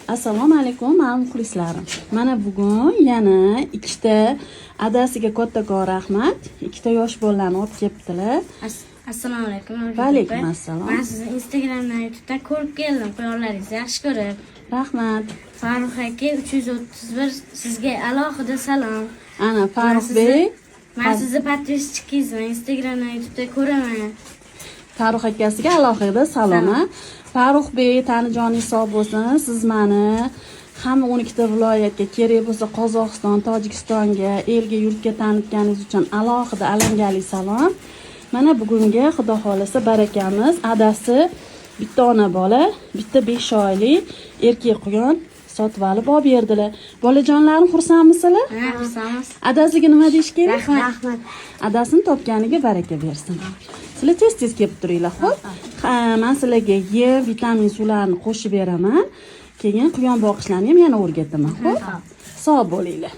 Assalomu alaykum, men muxlislarim. Mana bugun yana ikkita adasiga kattakon rahmat. Ikkita yosh bolalarni olib kelibdilar. Assalomu alaykum. Va alaykum assalom. Men sizni Instagramdan, YouTubedan ko'rib keldim. Qo'yonlaringizni yaxshi ko'rib. Rahmat. Farruh aka 331 sizga alohida salom. Ana Farruh bey. Men sizni podpisчикingizman. Instagramdan, YouTubedan ko'raman. Farruh akasiga alohida salom. Farruh bey, tanijoningiz sog' bo'lsin. Siz meni hamma 12 ta viloyatga, kerak bo'lsa Qozog'iston, Tojikistonga, elga, yurtga tanitganingiz uchun alohida alangali salom. Mana bugungi xudo xolisa barakamiz adasi bitta ona bola, bitta 5 oylik erkak quyon sotib olib berdilar. Bolajonlarim xursandmisizlar? Ha, xursandmiz. Adasiga nima deyish kerak? Rahmat. Adasini topganiga baraka bersin. Sizlar tez kelib turinglar, xo'p? Men sizlarga yem, vitamin suvlarni qo'shib beraman. Keyin quyon boqishlarni ham yana o'rgataman, xo'p? Sog' bo'linglar.